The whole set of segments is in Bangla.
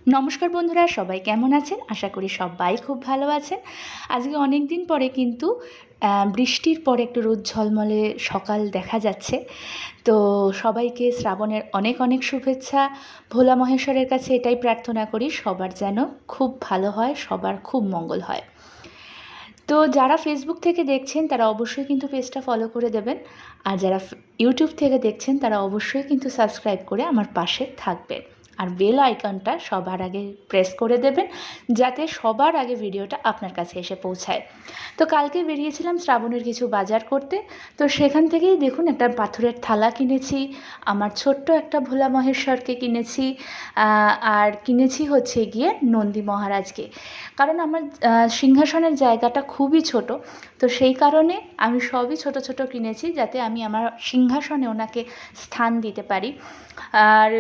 নমস্কার বন্ধুরা, সবাই কেমন আছেন? আশা করি সবাই খুব ভালো আছেন। আজকে অনেক দিন পরে কিন্তু বৃষ্টির পরে একটু রোদ ঝলমলে সকাল দেখা যাচ্ছে। তো সবাইকে শ্রাবণের অনেক অনেক শুভেচ্ছা। ভোলা মহেশ্বরের কাছে এটাই প্রার্থনা করি, সবার যেন খুব ভালো হয়, সবার খুব মঙ্গল হয়। তো যারা ফেসবুক থেকে দেখছেন তারা অবশ্যই কিন্তু পেজটা ফলো করে দেবেন, আর যারা ইউটিউব থেকে দেখছেন তারা অবশ্যই কিন্তু সাবস্ক্রাইব করে আমার পাশে থাকবেন, আর বেল আইকনটা সবার আগে প্রেস করে দেবেন যাতে সবার আগে ভিডিওটা আপনার কাছে এসে পৌঁছায়। তো কালকে বেরিয়েছিলাম শ্রাবণের কিছু বাজার করতে, তো সেখান থেকেই দেখুন একটা পাথরের থালা কিনেছি, আমার ছোট্ট একটা ভোলা মহেশ্বরকে কিনেছি, আর কিনেছি হচ্ছে গিয়ে নন্দী মহারাজকে। কারণ আমার সিংহাসনের জায়গাটা খুবই ছোট, তো সেই কারণে আমি সবই ছোট ছোট কিনেছি যাতে আমি আমার সিংহাসনে ওনাকে স্থান দিতে পারি। আর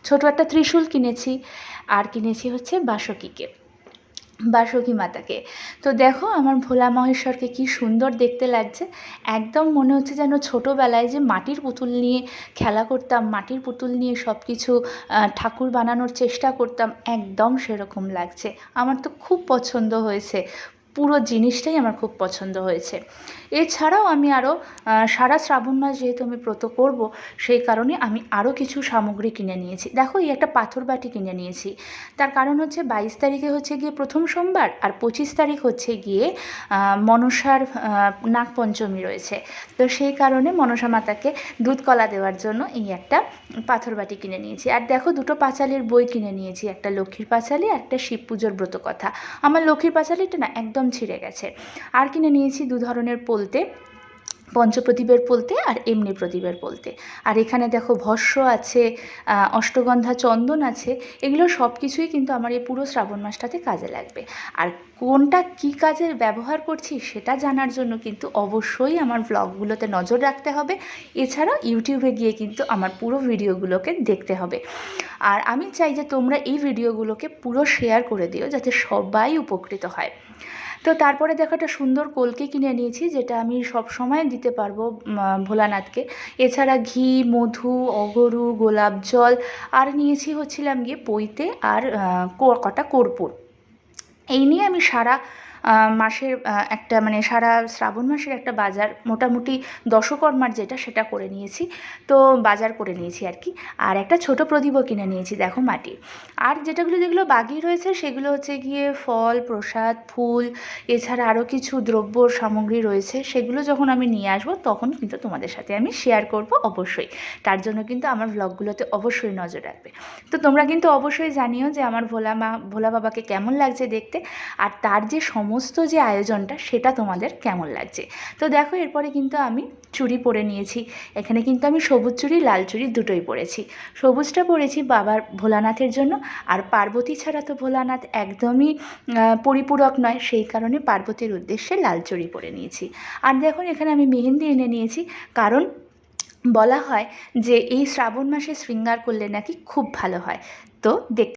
ছোট একটা ত্রিশূল কিনেছি, আর কিনেছি হচ্ছে বাসুকী মাতাকে। তো দেখো আমার ভোলা মহেশ্বরকে কি সুন্দর দেখতে লাগছে, একদম মনে হচ্ছে যেন ছোটোবেলায় যে মাটির পুতুল নিয়ে খেলা করতাম, মাটির পুতুল নিয়ে সব কিছু ঠাকুর বানানোর চেষ্টা করতাম, একদম সেরকম লাগছে। আমার তো খুব পছন্দ হয়েছে, পুরো জিনিসটাই আমার খুব পছন্দ হয়েছে। এছাড়াও আমি আরও সারা শ্রাবণ মাস যেহেতু আমি ব্রত করব, সেই কারণে আমি আরও কিছু সামগ্রী কিনে নিয়েছি। দেখো, এই একটা পাথর বাটি কিনে নিয়েছি, তার কারণ হচ্ছে 22 তারিখে হচ্ছে গিয়ে প্রথম সোমবার, আর 25 তারিখ হচ্ছে গিয়ে মনসার নাগপঞ্চমী রয়েছে। তো সেই কারণে মনসা মাতাকে দুধ কলা দেওয়ার জন্য এই একটা পাথর বাটি কিনে নিয়েছি। আর দেখো, দুটো পাঁচালির বই কিনে নিয়েছি, একটা লক্ষ্মীর পাঁচালি, একটা শিব পুজোর ব্রত কথা। আমার লক্ষ্মীর পাঁচালিটা না একদম ছিঁড়ে গেছে। আর কিনে নিয়েছি 2 ধরনের পলতে, পঞ্চপ্রদীপের পলতে আর এমনি প্রদীপের পলতে। আর এখানে দেখো ভস্য আছে, অষ্টগন্ধা চন্দন আছে, এগুলো সব কিছুই কিন্তু আমার এই পুরো শ্রাবণ মাসটাতে কাজে লাগবে। আর কোনটা কী কাজে ব্যবহার করছি সেটা জানার জন্য কিন্তু অবশ্যই আমার ব্লগগুলোতে নজর রাখতে হবে, এছাড়াও ইউটিউবে গিয়ে কিন্তু আমার পুরো ভিডিওগুলোকে দেখতে হবে। আর আমি চাই যে তোমরা এই ভিডিওগুলোকে পুরো শেয়ার করে দিও যাতে সবাই উপকৃত হয়। তো তারপরে দেখো একটা সুন্দর কলকে কিনে নিয়েছি, যেটা আমি সব সময় দিতে পারবো ভোলানাথকে। এছাড়া ঘি, মধু, অগরু, গোলাপ জল, আর নিয়েছি হচ্ছিলাম গিয়ে পৈতে, আর কটা কর্পূর। এই নিয়ে আমি সারা মাসের একটা মানে সারা শ্রাবণ মাসের একটা বাজার মোটামুটি দশকর্মার যেটা সেটা করে নিয়েছি, তো বাজার করে নিয়েছি আর কি। আর একটা ছোট প্রদীপও কিনে নিয়েছি দেখো মাটির। আর যেগুলো বাকি রয়েছে সেগুলো হচ্ছে গিয়ে ফল, প্রসাদ, ফুল, এছাড়া আরও কিছু দ্রব্য সামগ্রী রয়েছে, সেগুলো যখন আমি নিয়ে আসবো তখন কিন্তু তোমাদের সাথে আমি শেয়ার করব অবশ্যই। তার জন্য কিন্তু আমার ব্লগগুলোতে অবশ্যই নজর রাখবে। তো তোমরা কিন্তু অবশ্যই জানিও যে আমার ভোলা বাবাকে কেমন লাগছে দেখতে, আর তার যে সমস্ত যে আয়োজনটা সেটা তোমাদের কেমন লাগছে। তো দেখো, এরপরে কিন্তু আমি চুড়ি পরে নিয়েছি। এখানে কিন্তু আমি সবুজ চুড়ি, লাল চুড়ি দুটোই পরেছি। সবুজটা পরেছি বাবার ভোলানাথের জন্য, আর পার্বতী ছাড়া তো ভোলানাথ একদমই পরিপূরক নয়, সেই কারণে পার্বতীর উদ্দেশ্যে লাল চুড়ি পরে নিয়েছি। আর দেখুন, এখানে আমি মেহেন্দি এনে নিয়েছি, কারণ বলা হয় যে এই শ্রাবণ মাসে শৃঙ্গার করলে নাকি খুব ভালো হয়। তো